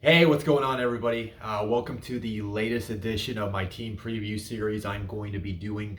Hey, what's going on, everybody? Welcome to the latest edition of my team preview series. I'm going to be doing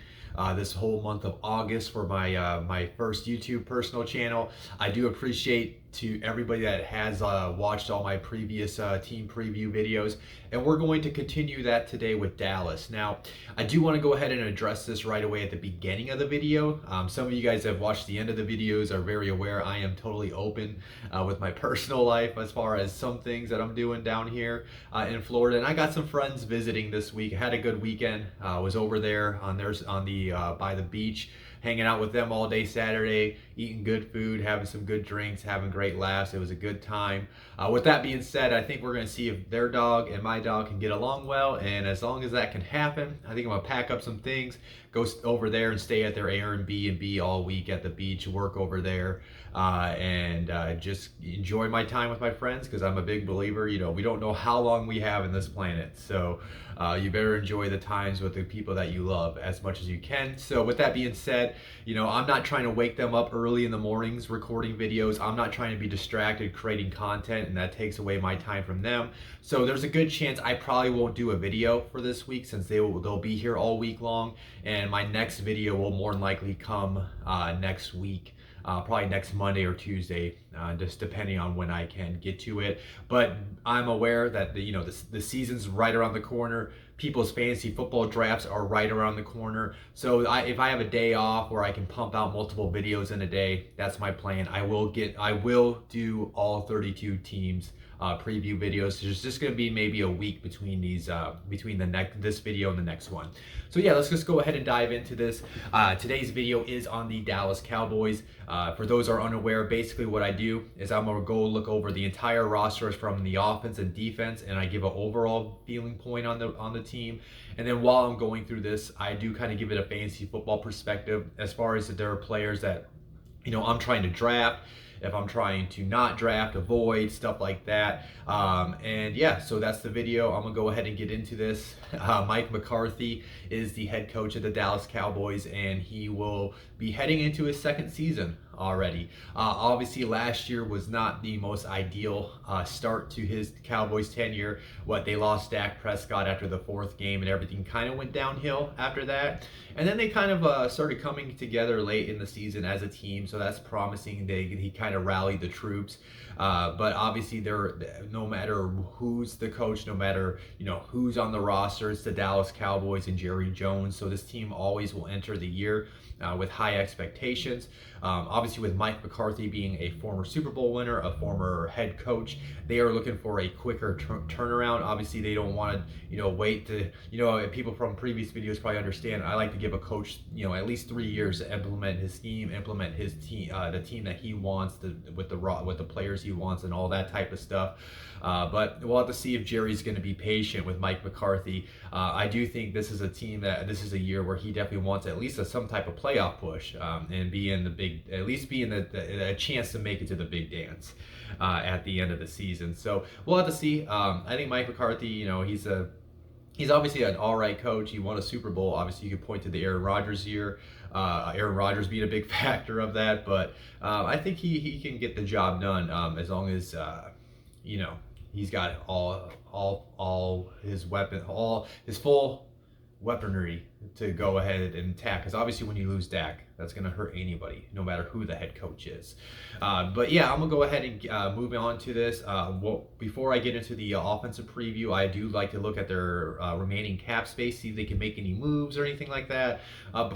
this whole month of August for my first YouTube personal channel. I do appreciate to everybody that has watched all my previous team preview videos, and we're going to continue that today with Dallas. Now, I do want to go ahead and address this right away at the beginning of the video. Some of you guys that have watched the end of the videos are very aware I am totally open with my personal life as far as some things that I'm doing down here in Florida. And I got some friends visiting this week. I had a good weekend. Was over there on the by the beach, hanging out with them all day Saturday, eating good food, having some good drinks, having great laughs. It was a good time. With that being said, I think we're going to see if their dog and my dog can get along well. And as long as that can happen, I think I'm going to pack up some things, go over there and stay at their Airbnb all week at the beach, work over there, and just enjoy my time with my friends, because I'm a big believer, we don't know how long we have in this planet. So you better enjoy the times with the people that you love as much as you can. So with that being said, I'm not trying to wake them up early in the mornings recording videos. I'm not trying to be distracted creating content, and that takes away my time from them. So there's a good chance I probably won't do a video for this week, since they'll be here all week long, and my next video will more than likely come next week. Probably next Monday or Tuesday, just depending on when I can get to it. But I'm aware that the season's right around the corner. People's fantasy football drafts are right around the corner. So if I have a day off where I can pump out multiple videos in a day, that's my plan. I will do all 32 teams preview videos. So there's just going to be maybe a week between these this video and the next one. So yeah, let's just go ahead and dive into this. Today's video is on the Dallas Cowboys. For those who are unaware, basically what I do is I'm gonna go look over the entire rosters from the offense and defense, and I give an overall feeling point on the team. And then while I'm going through this, I do kind of give it a fantasy football perspective as far as there are players that I'm trying to draft, if I'm trying to not draft, avoid, stuff like that. And yeah, so that's the video. I'm gonna go ahead and get into this. Mike McCarthy is the head coach of the Dallas Cowboys, and he will be heading into his second season already. Obviously last year was not the most ideal start to his Cowboys tenure. They lost Dak Prescott after the fourth game, and everything kind of went downhill after that. And then they kind of started coming together late in the season as a team, so that's promising. He kind of rallied the troops. But obviously, no matter who's the coach, no matter who's on the roster, it's the Dallas Cowboys and Jerry Jones. So this team always will enter the year with high expectations. Obviously, with Mike McCarthy being a former Super Bowl winner, a former head coach, they are looking for a quicker turnaround. Obviously, they don't want to wait to people from previous videos probably understand. I like to give a coach at least 3 years to implement his scheme, implement his team, the team that he wants, with the players he wants, and all that type of stuff. But we'll have to see if Jerry's going to be patient with Mike McCarthy. I do think this is a year where he definitely wants at least some type of playoff push, and be in a chance to make it to the big dance at the end of the season. So we'll have to see. I think Mike McCarthy, he's obviously an all right coach. He won a Super Bowl. Obviously, you could point to the Aaron Rodgers year. Aaron Rodgers being a big factor of that, but I think he can get the job done as long as he's got all his full weaponry to go ahead and attack. Because obviously, when you lose Dak, that's going to hurt anybody, no matter who the head coach is. But yeah, I'm going to go ahead and move on to this. Before I get into the offensive preview, I do like to look at their remaining cap space, see if they can make any moves or anything like that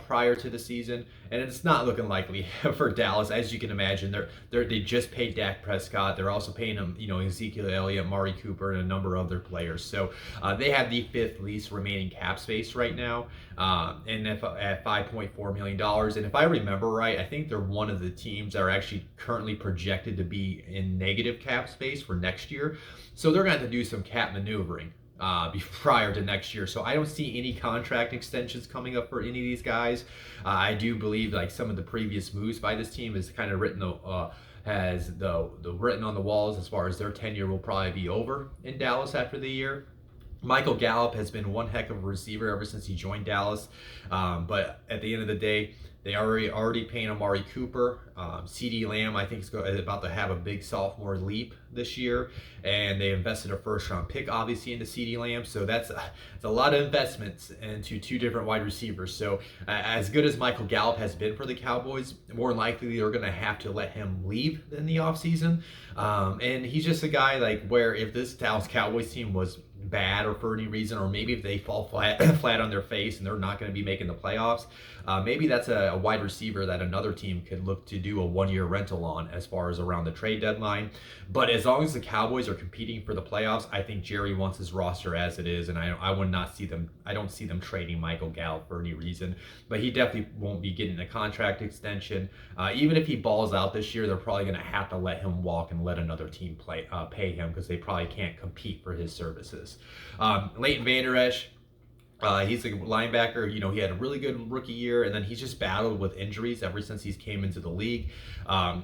prior to the season. And it's not looking likely for Dallas, as you can imagine. They just paid Dak Prescott. They're also paying him, Ezekiel, Elliott, Amari Cooper, and a number of other players. So they have the fifth least remaining cap space right now, and at $5.4 million. And if I remember right, I think they're one of the teams that are actually currently projected to be in negative cap space for next year. So they're going to have to do some cap maneuvering prior to next year. So I don't see any contract extensions coming up for any of these guys. I do believe some of the previous moves by this team is kind of written has the written on the walls as far as their tenure will probably be over in Dallas after the year. Michael Gallup has been one heck of a receiver ever since he joined Dallas, but at the end of the day, they already paying Amari Cooper. CD Lamb, I think, is about to have a big sophomore leap this year, and they invested a first round pick, obviously, into CD Lamb. So that's a lot of investments into two different wide receivers. So as good as Michael Gallup has been for the Cowboys, more likely they're going to have to let him leave in the offseason. And he's just a guy like where if this Dallas Cowboys team was bad or for any reason, or maybe if they fall flat on their face and they're not going to be making the playoffs, maybe that's a wide receiver that another team could look to do a 1-year rental on as far as around the trade deadline. But as long as the Cowboys are competing for the playoffs, I think Jerry wants his roster as it is, and I would not see them. I don't see them trading Michael Gallup for any reason. But he definitely won't be getting a contract extension. Even if he balls out this year, they're probably going to have to let him walk and let another team pay him because they probably can't compete for his services. Leighton Vander Esch. He's a linebacker. You know, he had a really good rookie year, and then he's just battled with injuries ever since he's came into the league.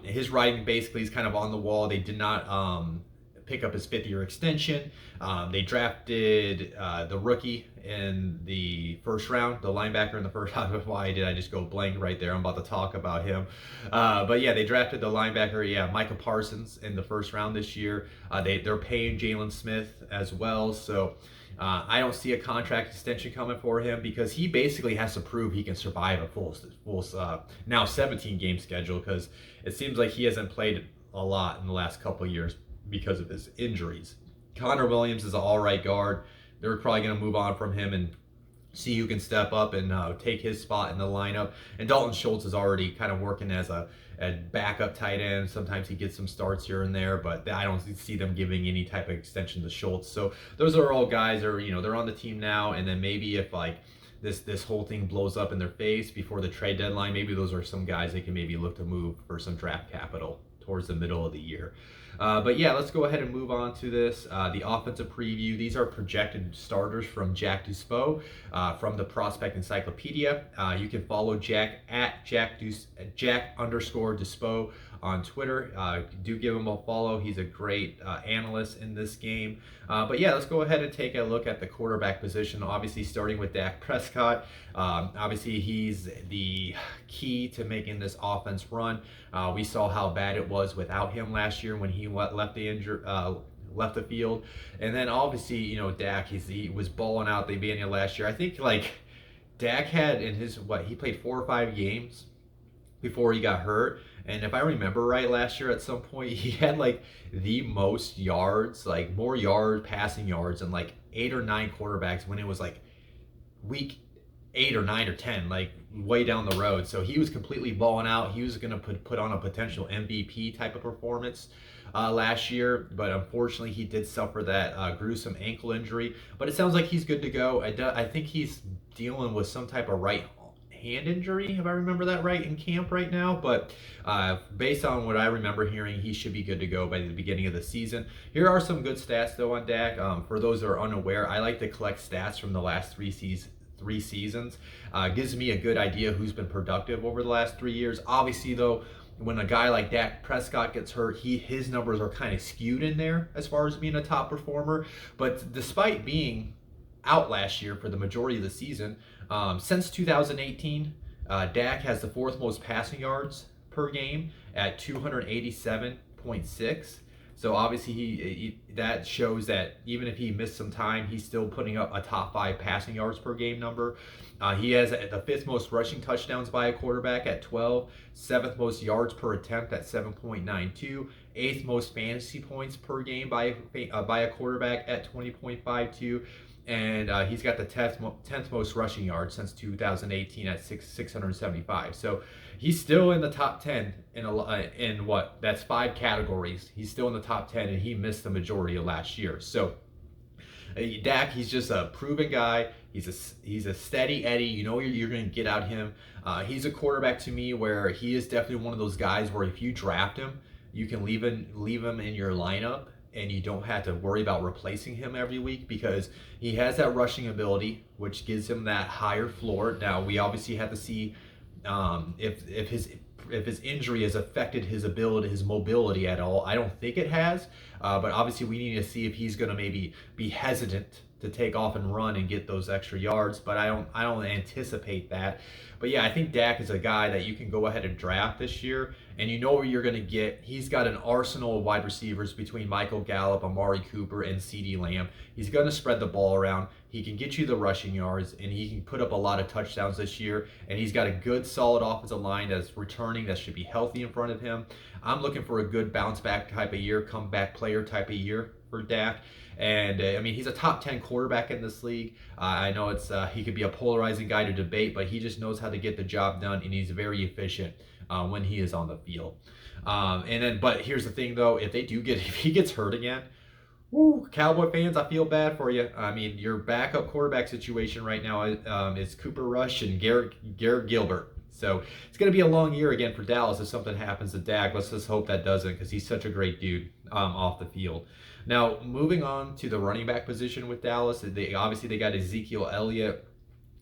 His writing basically is kind of on the wall. They did not pick up his 5th-year extension. They drafted the rookie in the first round, the linebacker in the first round. Why did I just go blank right there? I'm about to talk about him. But yeah, they drafted the linebacker, Micah Parsons in the first round this year. They're paying Jalen Smith as well. So I don't see a contract extension coming for him because he basically has to prove he can survive a full now 17-game schedule, because it seems like he hasn't played a lot in the last couple of years because of his injuries. Connor Williams is an all-right guard. They're probably going to move on from him and see who can step up and take his spot in the lineup. And Dalton Schultz is already kind of working as a backup tight end. Sometimes he gets some starts here and there, but I don't see them giving any type of extension to Schultz. So those are all guys that are, they're on the team now. And then maybe if like this whole thing blows up in their face before the trade deadline, maybe those are some guys they can maybe look to move for some draft capital towards the middle of the year. But yeah, let's go ahead and move on to this. The offensive preview. These are projected starters from Jack Duspo from the Prospect Encyclopedia. You can follow Jack at Jack_Duspo on Twitter. Do give him a follow. He's a great analyst in this game. But yeah, let's go ahead and take a look at the quarterback position. Obviously, starting with Dak Prescott. Obviously, he's the key to making this offense run. We saw how bad it was without him last year when he left the field. And then obviously, Dak, he was balling out the beginning of last year. I think like Dak had in his he played 4 or 5 games before he got hurt. And if I remember right, last year at some point he had like the most yards, like more passing yards than like 8 or 9 quarterbacks when it was like week 8 or 9 or 10, like way down the road. So he was completely balling out. He was going to put on a potential MVP type of performance last year, but unfortunately he did suffer that gruesome ankle injury. But it sounds like he's good to go. I think he's dealing with some type of right hand injury, if I remember that right, in camp right now. But based on what I remember hearing, he should be good to go by the beginning of the season. Here are some good stats though on Dak. For those that are unaware, I like to collect stats from the last 3 seasons. Gives me a good idea who's been productive over the last 3 years. Obviously though, when a guy like Dak Prescott gets hurt, his numbers are kind of skewed in there as far as being a top performer. But despite being out last year for the majority of the season, since 2018, Dak has the 4th most passing yards per game at 287.6. So obviously that shows that even if he missed some time, he's still putting up a top 5 passing yards per game number. He has the 5th most rushing touchdowns by a quarterback at 12, 7th most yards per attempt at 7.92, 8th most fantasy points per game by a quarterback at 20.52. And he's got the 10th most rushing yards since 2018 at 675. So he's still in the top 10 in what? That's 5 categories. He's still in the top 10, and he missed the majority of last year. So Dak, he's just a proven guy. He's a steady Eddie. You're going to get out him. He's a quarterback to me where he is definitely one of those guys where if you draft him, you can leave him in your lineup, and you don't have to worry about replacing him every week because he has that rushing ability, which gives him that higher floor. Now, we obviously have to see if his injury has affected his mobility at all. I don't think it has, but obviously we need to see if he's going to maybe be hesitant to take off and run and get those extra yards, but I don't anticipate that. But yeah, I think Dak is a guy that you can go ahead and draft this year, and you know where you're going to get. He's got an arsenal of wide receivers between Michael Gallup, Amari Cooper, and CeeDee Lamb. He's going to spread the ball around. He can get you the rushing yards, and he can put up a lot of touchdowns this year. And he's got a good, solid offensive line that's returning, that should be healthy in front of him. I'm looking for a good bounce back type of year, comeback player type of year for Dak. And I mean, he's a top 10 quarterback in this league. I know he could be a polarizing guy to debate, but he just knows how to get the job done, and he's very efficient when he is on the field. But here's the thing, though: if he gets hurt again, woo, Cowboy fans, I feel bad for you. I mean, your backup quarterback situation right now is Cooper Rush and Garrett Gilbert. So it's going to be a long year again for Dallas if something happens to Dak. Let's just hope that doesn't, because he's such a great dude off the field. Now, moving on to the running back position with Dallas, they got Ezekiel Elliott.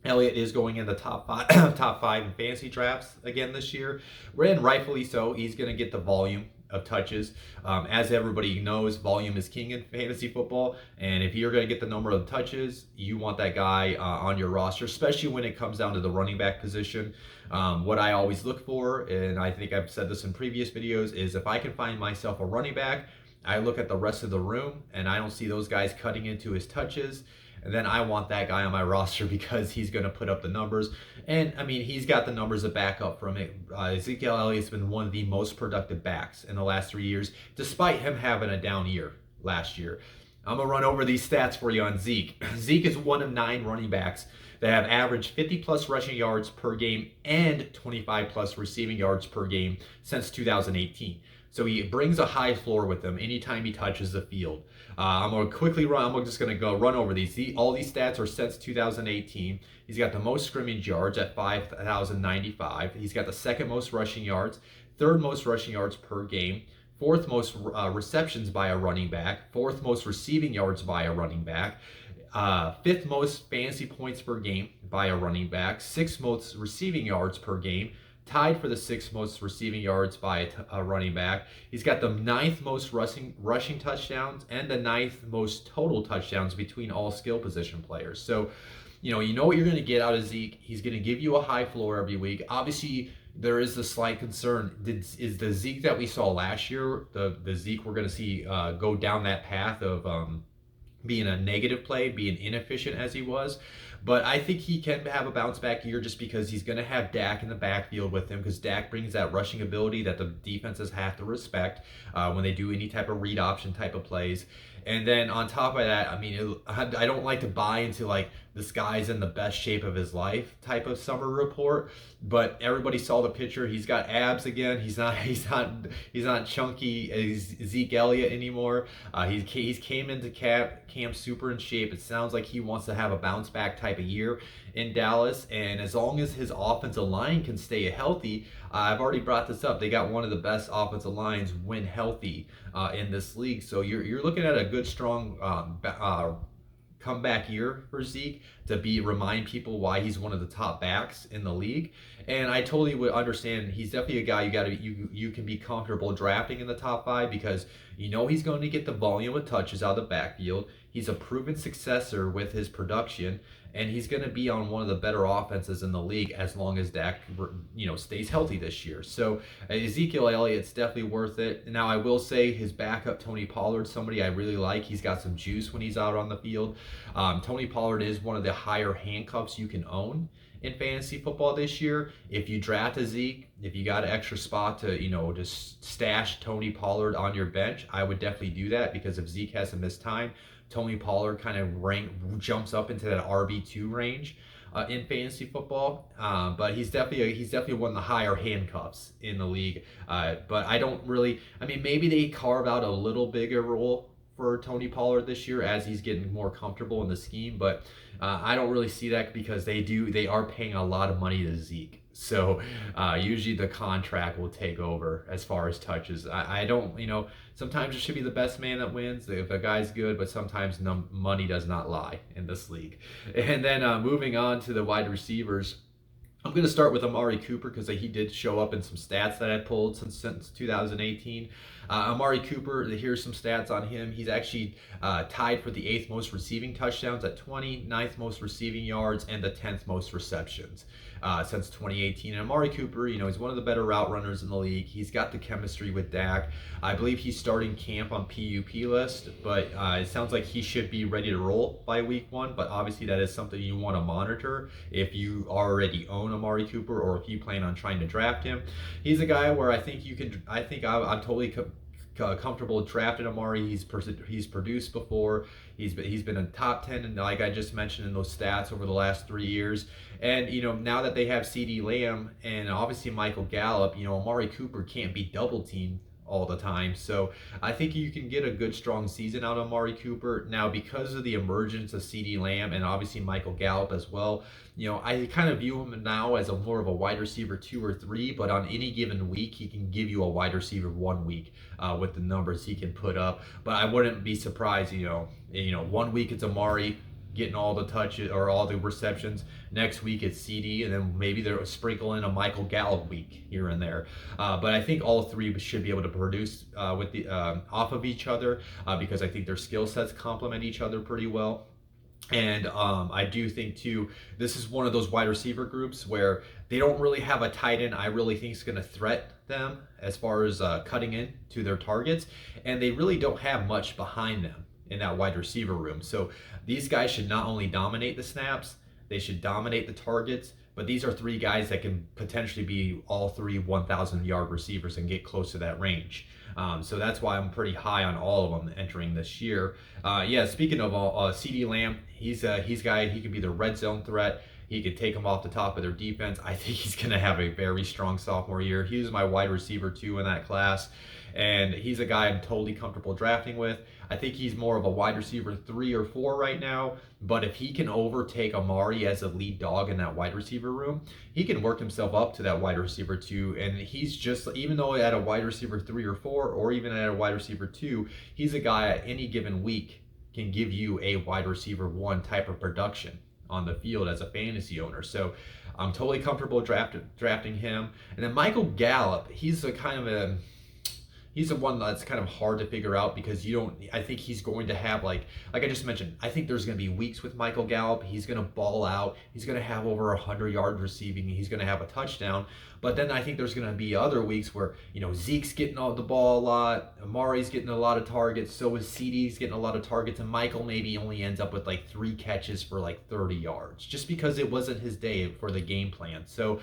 Elliott is going in the top five in fantasy drafts again this year, and rightfully so. He's going to get the volume of touches. As everybody knows, volume is king in fantasy football, and if you're going to get the number of touches, you want that guy on your roster, especially when it comes down to the running back position. What I always look for, and I think I've said this in previous videos, is if I can find myself a running back, I look at the rest of the room, and I don't see those guys cutting into his touches, and then I want that guy on my roster because he's going to put up the numbers. And, I mean, he's got the numbers to back up from it. Ezekiel Elliott's been one of the most productive backs in the last 3 years, despite him having a down year last year. I'm going to run over these stats for you on Zeke. Zeke is one of 9 running backs that have averaged 50-plus rushing yards per game and 25-plus receiving yards per game since 2018. So he brings a high floor with him anytime he touches the field. I'm just going to go run over these. All these stats are since 2018. He's got the most scrimmage yards at 5,095. He's got the second most rushing yards, third most rushing yards per game, fourth most receptions by a running back, fourth most receiving yards by a running back, fifth most fantasy points per game by a running back, sixth most receiving yards per game, tied for the 6th most receiving yards by a running back. He's got the 9th most rushing touchdowns and the 9th most total touchdowns between all skill position players. So, you know what you're going to get out of Zeke. He's going to give you a high floor every week. Obviously, there is a slight concern. Is the Zeke that we saw last year, the Zeke we're going to see go down that path of being a negative play, being inefficient as he was? But I think he can have a bounce back year just because he's going to have Dak in the backfield with him, because Dak brings that rushing ability that the defenses have to respect when they do any type of read option type of plays. And then on top of that, I mean, I don't like to buy into like this guy's in the best shape of his life type of summer report, but everybody saw the picture. He's got abs again. He's not chunky Zeke Elliott anymore. He's came into camp super in shape. It sounds like he wants to have a bounce back type of year in Dallas, and as long as his offensive line can stay healthy, I've already brought this up. They got one of the best offensive lines when healthy in this league. So you're looking at a good, strong comeback year for Zeke to remind people why he's one of the top backs in the league. And I totally would understand. He's definitely a guy you can be comfortable drafting in the top 5 because you know he's going to get the volume of touches out of the backfield. He's a proven successor with his production, and he's going to be on one of the better offenses in the league as long as Dak, stays healthy this year. So Ezekiel Elliott's definitely worth it. Now I will say his backup Tony Pollard, somebody I really like. He's got some juice when he's out on the field. Tony Pollard is one of the higher handcuffs you can own in fantasy football this year. If you draft a Zeke, if you got an extra spot to just stash Tony Pollard on your bench, I would definitely do that, because if Zeke has to miss time, Tony Pollard kind of jumps up into that RB2 range in fantasy football. But he's definitely one of the higher handcuffs in the league. But I don't really, maybe they carve out a little bigger role for Tony Pollard this year as he's getting more comfortable in the scheme, but I don't really see that because they are paying a lot of money to Zeke. So usually the contract will take over as far as touches. I don't, sometimes it should be the best man that wins if a guy's good, but sometimes money does not lie in this league. And then moving on to the wide receivers, I'm going to start with Amari Cooper because he did show up in some stats that I pulled since 2018. Amari Cooper, here's some stats on him. He's actually tied for the 8th most receiving touchdowns at 20, 9th most receiving yards, and the 10th most receptions since 2018. And Amari Cooper, he's one of the better route runners in the league. He's got the chemistry with Dak. I believe he's starting camp on PUP list, but it sounds like he should be ready to roll by week 1. But obviously that is something you want to monitor if you already own Amari Cooper or if you plan on trying to draft him. He's a guy where I think I'm totally comfortable drafting Amari. He's produced before. He's been in top 10, and like I just mentioned in those stats over the last 3 years. And now that they have CeeDee Lamb and obviously Michael Gallup, Amari Cooper can't be double teamed all the time. So I think you can get a good strong season out of Amari Cooper. Now, because of the emergence of CeeDee Lamb and obviously Michael Gallup as well, I kind of view him now as more of a wide receiver 2 or 3, but on any given week, he can give you a wide receiver 1 week with the numbers he can put up. But I wouldn't be surprised, 1 week it's Amari getting all the touches or all the receptions. Next week it's CD, and then maybe they'll sprinkle in a Michael Gallup week here and there. But I think all 3 should be able to produce with the off of each other because I think their skill sets complement each other pretty well. And I do think too, this is one of those wide receiver groups where they don't really have a tight end I really think is going to threat them as far as cutting in to their targets, and they really don't have much behind them in that wide receiver room. So these guys should not only dominate the snaps, they should dominate the targets, but these are 3 guys that can potentially be all 3 1,000-yard receivers and get close to that range. So that's why I'm pretty high on all of them entering this year. Speaking of CeeDee Lamb, he's a guy, he could be the red zone threat. He could take them off the top of their defense. I think he's going to have a very strong sophomore year. He was my wide receiver 2 in that class, and he's a guy I'm totally comfortable drafting with. I think he's more of a wide receiver 3 or 4 right now, but if he can overtake Amari as a lead dog in that wide receiver room, he can work himself up to that wide receiver 2, and he's just, even though at a wide receiver 3 or 4, or even at a wide receiver 2, he's a guy at any given week can give you a wide receiver 1 type of production on the field as a fantasy owner. So I'm totally comfortable drafting him. And then Michael Gallup, he's a one that's kind of hard to figure out because I think he's going to have, like I just mentioned, I think there's going to be weeks with Michael Gallup. He's going to ball out. He's going to have over 100 yards receiving. He's going to have a touchdown. But then I think there's going to be other weeks where, Zeke's getting all the ball a lot. Amari's getting a lot of targets. So is CD's getting a lot of targets. And Michael maybe only ends up with like 3 catches for like 30 yards just because it wasn't his day for the game plan. So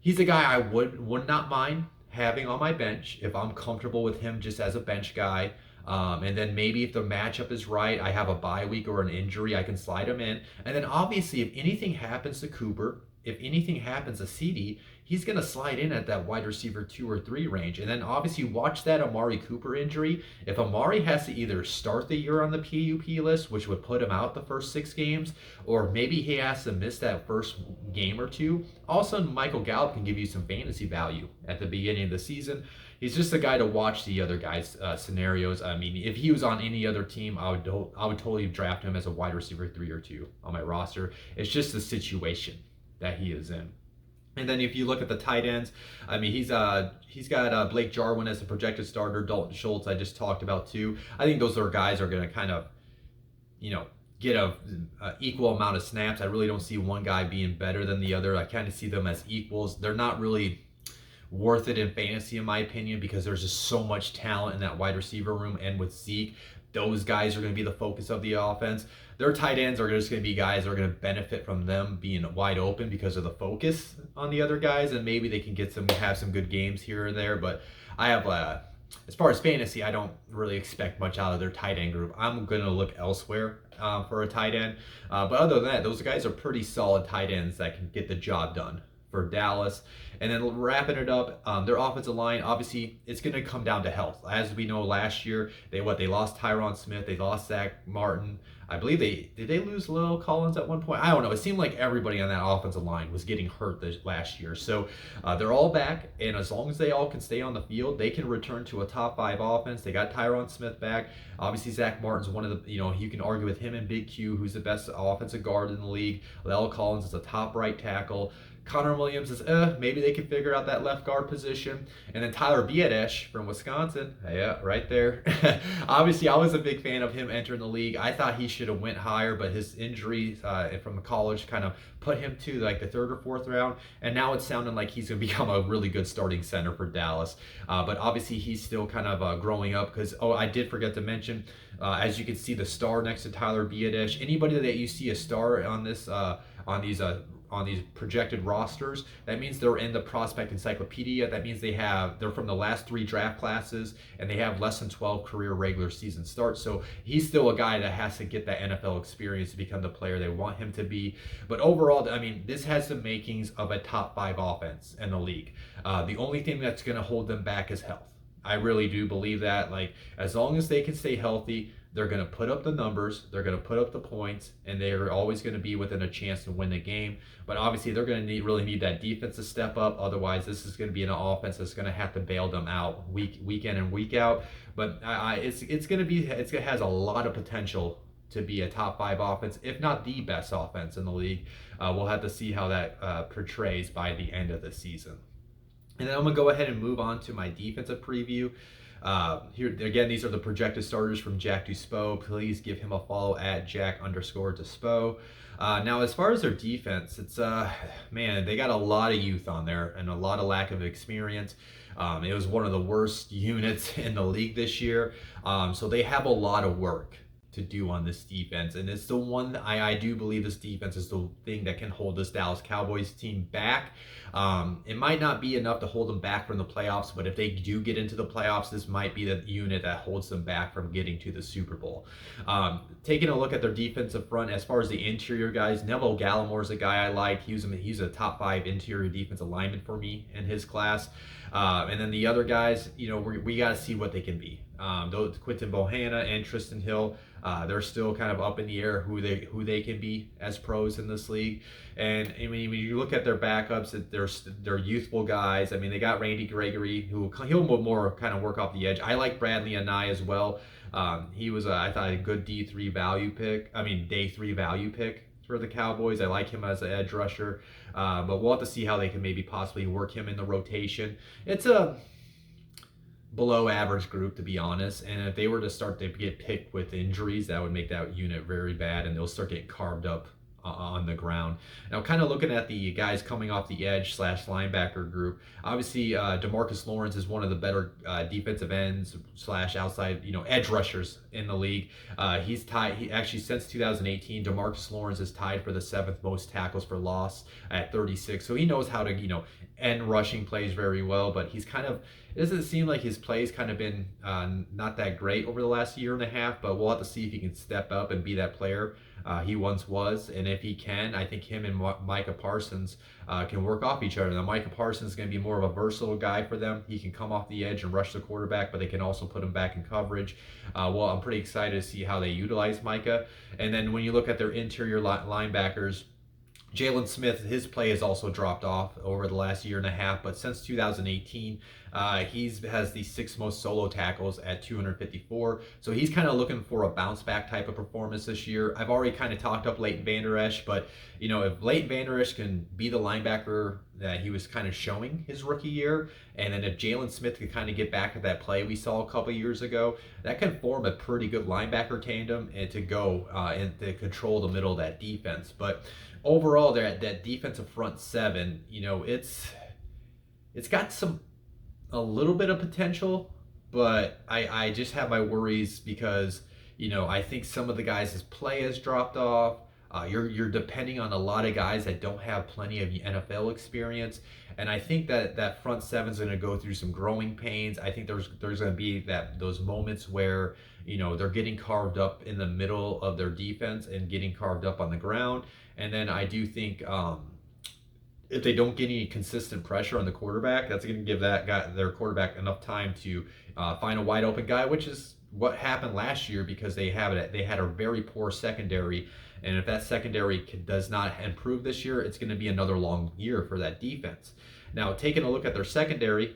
he's a guy I would not mind having on my bench if I'm comfortable with him just as a bench guy. And then maybe if the matchup is right, I have a bye week or an injury, I can slide him in. And then obviously if anything happens to Cooper, if anything happens to CD, he's going to slide in at that wide receiver 2 or 3 range. And then obviously watch that Amari Cooper injury. If Amari has to either start the year on the PUP list, which would put him out the first 6 games, or maybe he has to miss that first game or 2, all of a sudden Michael Gallup can give you some fantasy value at the beginning of the season. He's just a guy to watch the other guys' scenarios. I mean, if he was on any other team, I would totally draft him as a wide receiver 3 or 2 on my roster. It's just the situation that he is in. And then if you look at the tight ends, I mean, he's got Blake Jarwin as a projected starter. Dalton Schultz I just talked about too. I think those are guys are going to kind of, get a equal amount of snaps. I really don't see one guy being better than the other. I kind of see them as equals. They're not really worth it in fantasy, in my opinion, because there's just so much talent in that wide receiver room. And with Zeke, those guys are going to be the focus of the offense. Their tight ends are just going to be guys that are going to benefit from them being wide open because of the focus on the other guys, and maybe they can have some good games here or there. But I have, as far as fantasy, I don't really expect much out of their tight end group. I'm going to look elsewhere for a tight end. But other than that, those guys are pretty solid tight ends that can get the job done for Dallas. And then wrapping it up, their offensive line, obviously, it's going to come down to health. As we know, last year, they lost Tyron Smith, they lost Zach Martin. I believe did they lose Lil Collins at one point? I don't know. It seemed like everybody on that offensive line was getting hurt this last year. So they're all back, and as long as they all can stay on the field, they can return to a top 5 offense. They got Tyron Smith back. Obviously, Zach Martin's one of the, you can argue with him and Big Q, who's the best offensive guard in the league. Lil Collins is a top right tackle. Connor Williams is, maybe they can figure out that left guard position. And then Tyler Biadasz from Wisconsin, yeah, right there. Obviously, I was a big fan of him entering the league. I thought he should have went higher, but his injuries from college kind of put him to like the third or fourth round. And now it's sounding like he's going to become a really good starting center for Dallas. But obviously, he's still kind of growing up because, I did forget to mention, as you can see, the star next to Tyler Biadasz. Anybody that you see a star on this, on these projected rosters, that means they're in the prospect encyclopedia. That means they're from the last 3 draft classes and they have less than 12 career regular season starts. So he's still a guy that has to get that NFL experience to become the player they want him to be. But overall, I mean, this has the makings of a top 5 offense in the league. The only thing that's going to hold them back is health. I really do believe that. Like, as long as they can stay healthy, they're going to put up the numbers, they're going to put up the points, and they're always going to be within a chance to win the game. But obviously, they're going to really need that defense to step up. Otherwise, this is going to be an offense that's going to have to bail them out week in and week out. But it's going to be, it has a lot of potential to be a top 5 offense, if not the best offense in the league. We'll have to see how that portrays by the end of the season. And then I'm going to go ahead and move on to my defensive preview. Here again, these are the projected starters from Jack Duspo. Please give him a follow at Jack_Duspo. Now, as far as their defense, it's man, they got a lot of youth on there and a lot of lack of experience. It was one of the worst units in the league this year, so they have a lot of work to do on this defense, and it's the one I do believe this defense is the thing that can hold this Dallas Cowboys team back. It might not be enough to hold them back from the playoffs, but if they do get into the playoffs, this might be the unit that holds them back from getting to the Super Bowl. Taking a look at their defensive front, as far as the interior guys, Neville Gallimore is a guy I like. He's a top 5 interior defensive lineman for me in his class. And then the other guys, we got to see what they can be. Those Quinton Bohanna and Tristan Hill, they're still kind of up in the air who they can be as pros in this league. And I mean, when you look at their backups, they're youthful guys. I mean, they got Randy Gregory, he'll more kind of work off the edge. I like Bradley Anai as well. He was I thought a good day 3 value pick for the Cowboys. I like him as an edge rusher, but we'll have to see how they can maybe possibly work him in the rotation. It's a below average group, to be honest, and if they were to start to get picked with injuries, that would make that unit very bad, and they'll start getting carved up on the ground. Now, kind of looking at the guys coming off the edge / linebacker group, obviously DeMarcus Lawrence is one of the better defensive ends / outside edge rushers in the league. He's tied. He actually, since 2018, DeMarcus Lawrence is tied for the 7th most tackles for loss at 36. So he knows how to end rushing plays very well, but he's kind of, it doesn't seem like his play's kind of been not that great over the last year and a half, but we'll have to see if he can step up and be that player he once was. And if he can, I think him and Micah Parsons can work off each other. Now, Micah Parsons is going to be more of a versatile guy for them. He can come off the edge and rush the quarterback, but they can also put him back in coverage. Well, I'm pretty excited to see how they utilize Micah. And then when you look at their interior linebackers, Jalen Smith, his play has also dropped off over the last year and a half, but since 2018, he has the 6th most solo tackles at 254. So he's kind of looking for a bounce back type of performance this year. I've already kind of talked up Leighton Vander Esch, but if Leighton Vander Esch can be the linebacker that he was kind of showing his rookie year, and then if Jalen Smith could kind of get back at that play we saw a couple years ago, that can form a pretty good linebacker tandem and to go and to control the middle of that defense. But overall, that defensive front 7, it's got a little bit of potential, but I just have my worries because I think some of the guys' play has dropped off. You're depending on a lot of guys that don't have plenty of NFL experience, and I think that front 7 is going to go through some growing pains. I think there's going to be those moments where they're getting carved up in the middle of their defense and getting carved up on the ground. And then I do think if they don't get any consistent pressure on the quarterback, that's going to give their quarterback enough time to find a wide open guy, which is what happened last year because they had a very poor secondary. And if that secondary does not improve this year, it's going to be another long year for that defense. Now, taking a look at their secondary,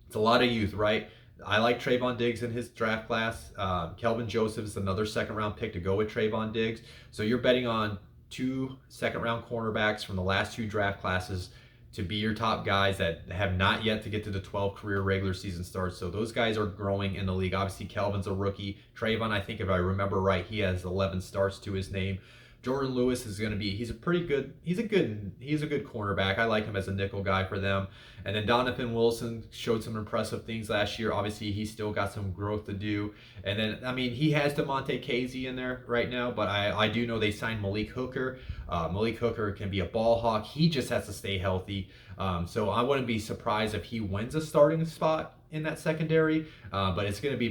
it's a lot of youth, right? I like Trayvon Diggs in his draft class. Kelvin Joseph is another 2nd round pick to go with Trayvon Diggs. So you're betting on 2 second-round cornerbacks from the last 2 draft classes to be your top guys that have not yet to get to the 12 career regular season starts. So those guys are growing in the league. Obviously, Kelvin's a rookie. Trayvon, I think if I remember right, he has 11 starts to his name. Jordan Lewis is going to be, he's a good cornerback. I like him as a nickel guy for them. And then Donovan Wilson showed some impressive things last year. Obviously, he's still got some growth to do. And then, I mean, he has DeMonte Casey in there right now, but I do know they signed Malik Hooker. Malik Hooker can be a ball hawk. He just has to stay healthy. So I wouldn't be surprised if he wins a starting spot in that secondary, but it's going to be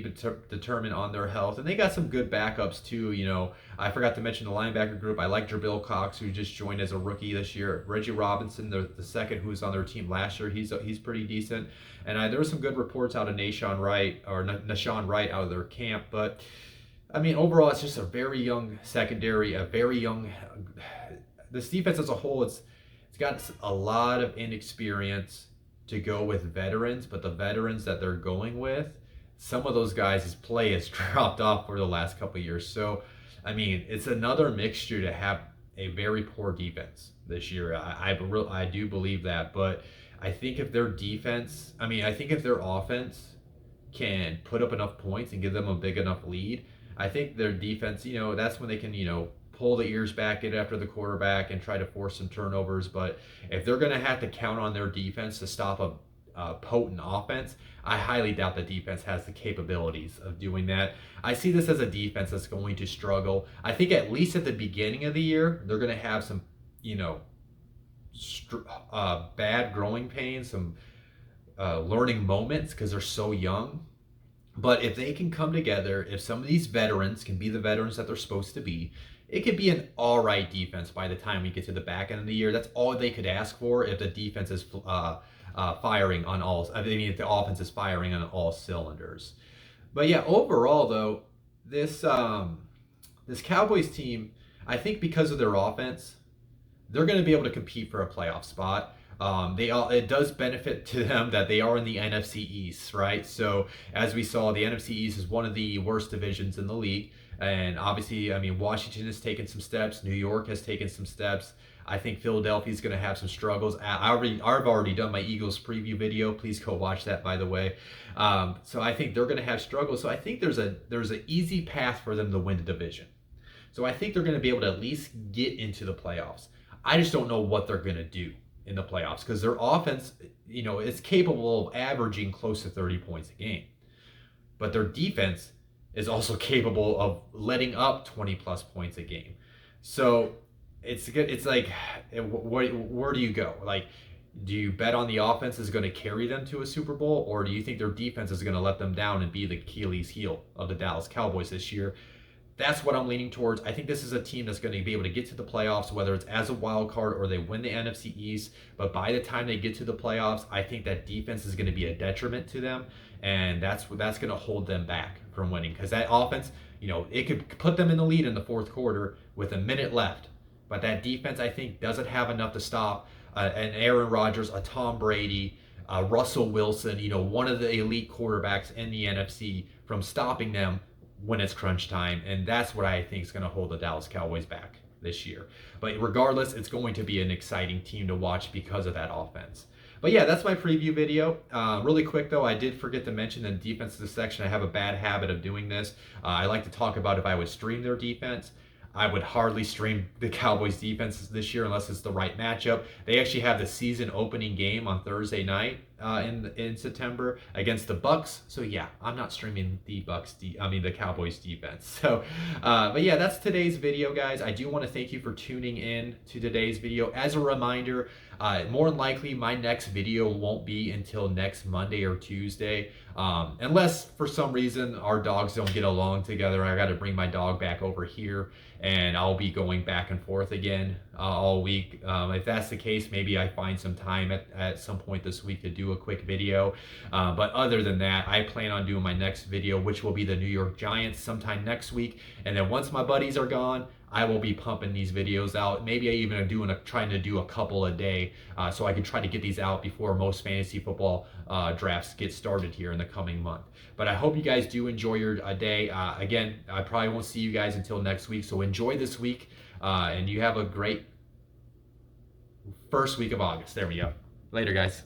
determined on their health. And they got some good backups too. You know, I forgot to mention the linebacker group. I like Jabril Cox, who just joined as a rookie this year. Reggie Robinson, the second, who was on their team last year, he's pretty decent. And there were some good reports out of Nahshon Wright out of their camp. But I mean, overall, it's just a very young secondary, this defense as a whole, it's got a lot of inexperience to go with veterans, but the veterans that they're going with, some of those guys' play has dropped off for the last couple of years. So, I mean, it's another mixture to have a very poor defense this year. I do believe that, but I think if their offense can put up enough points and give them a big enough lead, I think their defense, that's when they can, pull the ears back, get after the quarterback, and try to force some turnovers. But if they're going to have to count on their defense to stop a potent offense, I highly doubt the defense has the capabilities of doing that. I see this as a defense that's going to struggle. I think at least at the beginning of the year, they're going to have some, bad growing pains, some learning moments because they're so young. But if they can come together, if some of these veterans can be the veterans that they're supposed to be, it could be an all right defense by the time we get to the back end of the year. That's all they could ask for if the defense is firing on all. I mean, if the offense is firing on all cylinders. But yeah, overall though, this Cowboys team, I think because of their offense, they're going to be able to compete for a playoff spot. It does benefit to them that they are in the NFC East, right? So as we saw, the NFC East is one of the worst divisions in the league. And obviously, I mean, Washington has taken some steps. New York has taken some steps. I think Philadelphia is going to have some struggles. I've already done my Eagles preview video. Please go watch that, by the way. So I think they're going to have struggles. So I think there's an easy path for them to win the division. So I think they're going to be able to at least get into the playoffs. I just don't know what they're going to do in the playoffs because their offense, is capable of averaging close to 30 points a game. But their defense is also capable of letting up 20 plus points a game. So it's good. It's like, where do you go? Like, do you bet on the offense is going to carry them to a Super Bowl, or do you think their defense is going to let them down and be the Achilles heel of the Dallas Cowboys this year? That's what I'm leaning towards. I think this is a team that's going to be able to get to the playoffs, whether it's as a wild card or they win the NFC East. But by the time they get to the playoffs, I think that defense is going to be a detriment to them, and that's going to hold them back from winning. Because that offense, it could put them in the lead in the fourth quarter with a minute left, but that defense, I think, doesn't have enough to stop an Aaron Rodgers, a Tom Brady, Russell Wilson, one of the elite quarterbacks in the NFC from stopping them when it's crunch time. And that's what I think is going to hold the Dallas Cowboys back this year. But regardless, it's going to be an exciting team to watch because of that offense. But yeah, that's my preview video. Really quick though, I did forget to mention in the defensive section, I have a bad habit of doing this. I like to talk about if I would stream their defense. I would hardly stream the Cowboys defense this year unless it's the right matchup. They actually have the season opening game on Thursday night in September against the Bucks. So yeah, I'm not streaming the Cowboys defense. So, but yeah, that's today's video, guys. I do want to thank you for tuning in to today's video. As a reminder, more than likely my next video won't be until next Monday or Tuesday. Unless for some reason our dogs don't get along together. I got to bring my dog back over here and I'll be going back and forth again all week. If that's the case, maybe I find some time at some point this week to do a quick video. But other than that, I plan on doing my next video, which will be the New York Giants sometime next week. And then once my buddies are gone, I will be pumping these videos out. Maybe I even trying to do a couple a day so I can try to get these out before most fantasy football drafts get started here in the coming month. But I hope you guys do enjoy your day. Again, I probably won't see you guys until next week, so enjoy this week. And you have a great first week of August. There we go. Later, guys.